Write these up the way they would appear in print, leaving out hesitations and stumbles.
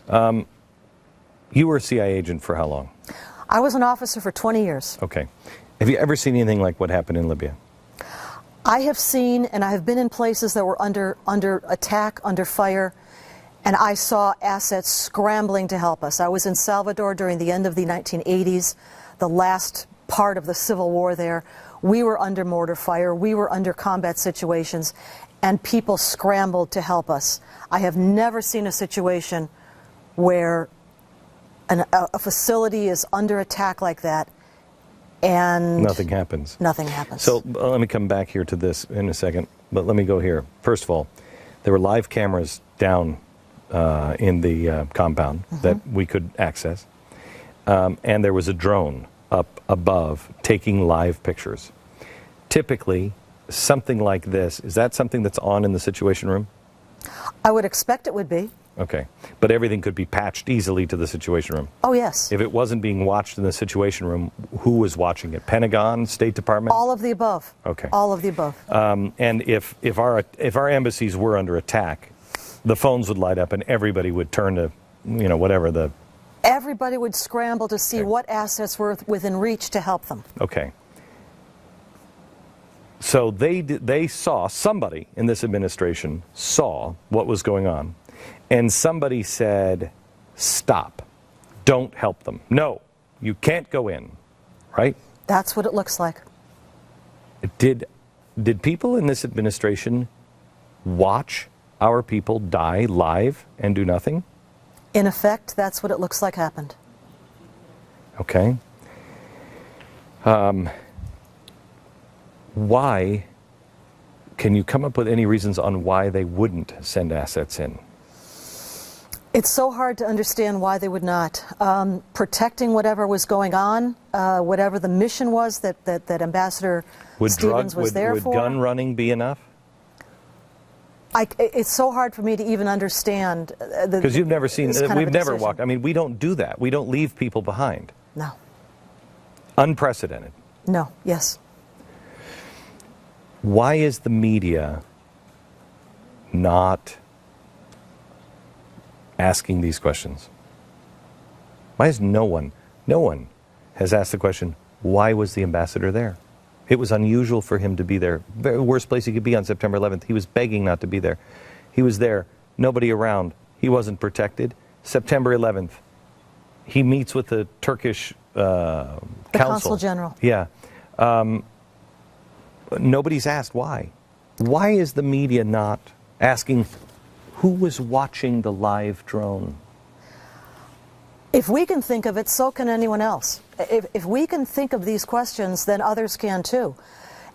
You were a CIA agent for how long? I was an officer for 20 years. Okay. Have you ever seen anything like what happened in Libya? I have seen, and I have been in places that were under attack, under fire, and I saw assets scrambling to help us. I was in Salvador during the end of the 1980s, the last part of the civil war there. We were under mortar fire, we were under combat situations, and people scrambled to help us. I have never seen a situation where a facility is under attack like that and nothing happens. Nothing happens. So let me come back here to this in a second, but let me go here. First of all, there were live cameras down in the compound that we could access, and there was a drone up above taking live pictures. Typically, something like this, is that something that's on in the Situation Room? I would expect it would be. Okay. But everything could be patched easily to the Situation Room? Oh, yes. If it wasn't being watched in the Situation Room, who was watching it? Pentagon, State Department? All of the above. Okay. All of the above. And if our embassies were under attack, the phones would light up and everybody would turn to, you know, whatever the... Everybody would scramble to see what assets were within reach to help them. Okay. So they saw, somebody in this administration saw what was going on, and somebody said, stop, don't help them. No, you can't go in, right? That's what it looks like. Did people in this administration watch our people die live and do nothing? In effect, that's what it looks like happened. Okay. Why, can you come up with any reasons on why they wouldn't send assets in? It's so hard to understand why they would not. Protecting whatever was going on, whatever the mission was that Ambassador Stevens was there for. Would gun running be enough? It's so hard for me to even understand. Because you've never seen, we've never walked, I mean, we don't do that. We don't leave people behind. No. Unprecedented. No, yes. Why is the media not asking these questions? Why is no one has asked the question, why was the ambassador there? It was unusual for him to be there. The worst place he could be on September 11th. He was begging not to be there. He was there, nobody around. He wasn't protected. September 11th, he meets with the Turkish the Consul General. Yeah. Nobody's asked why. Why is the media not asking who was watching the live drone? If we can think of it, so can anyone else. If we can think of these questions, then others can too.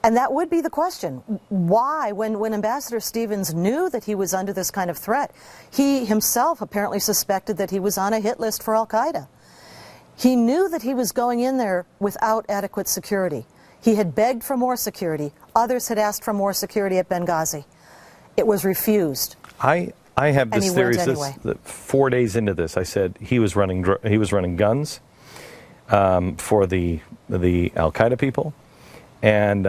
And that would be the question. Why, when Ambassador Stevens knew that he was under this kind of threat, he himself apparently suspected that he was on a hit list for Al-Qaeda. He knew that he was going in there without adequate security. He had begged for more security. Others had asked for more security at Benghazi. It was refused. I have this theory that 4 days into this, I said he was running guns for the Al-Qaeda people, and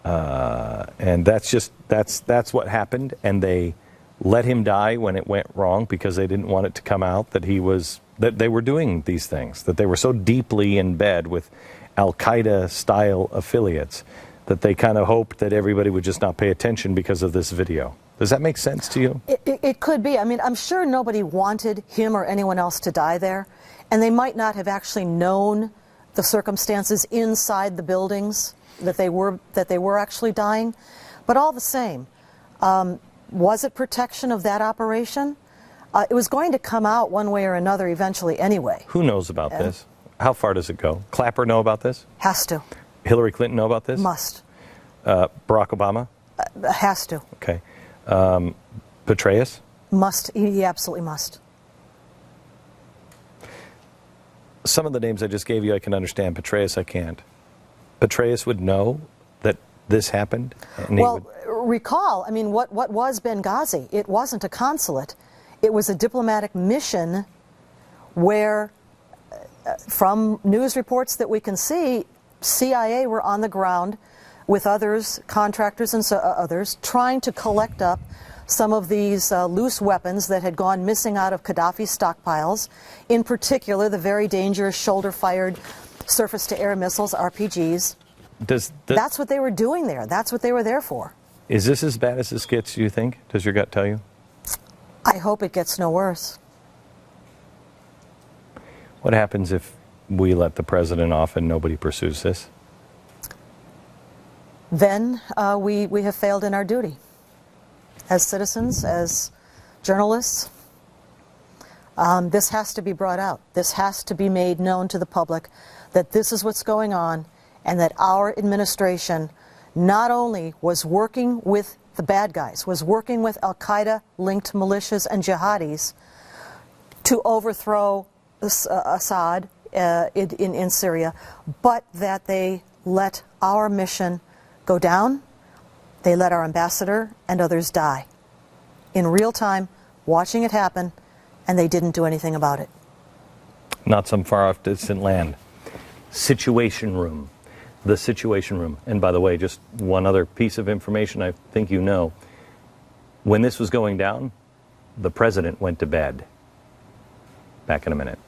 that's what happened. And they let him die when it went wrong because they didn't want it to come out that they were doing these things, that they were so deeply in bed with Al-Qaeda style affiliates that they kind of hoped that everybody would just not pay attention because of this video. Does that make sense to you? It could be. I mean, I'm sure nobody wanted him or anyone else to die there, and they might not have actually known the circumstances inside the buildings that they were actually dying. But all the same, was it protection of that operation? It was going to come out one way or another eventually anyway. Who knows about this? How far does it go? Clapper know about this? Has to. Hillary Clinton know about this? Must. Barack Obama? Has to. Okay. Petraeus? Must. He absolutely must. Some of the names I just gave you I can understand. Petraeus I can't. Petraeus would know that this happened? And well, recall, I mean, what was Benghazi? It wasn't a consulate. It was a diplomatic mission where, from news reports that we can see, CIA were on the ground with others, contractors and others, trying to collect up some of these loose weapons that had gone missing out of Gaddafi's stockpiles, in particular the very dangerous shoulder-fired surface-to-air missiles, RPGs. That's what they were doing there. That's what they were there for. Is this as bad as this gets, do you think? Does your gut tell you? I hope it gets no worse. What happens if we let the president off and nobody pursues this? Then we have failed in our duty as citizens, as journalists. This has to be brought out. This has to be made known to the public that this is what's going on, and that our administration not only was working with the bad guys, was working with al-Qaeda-linked militias and jihadis to overthrow Assad in Syria, but that they let our mission go down, they let our ambassador and others die. In real time, watching it happen, and they didn't do anything about it. Not some far off distant land. Situation room. The Situation Room. And by the way, just one other piece of information I think you know. When this was going down, the president went to bed. Back in a minute.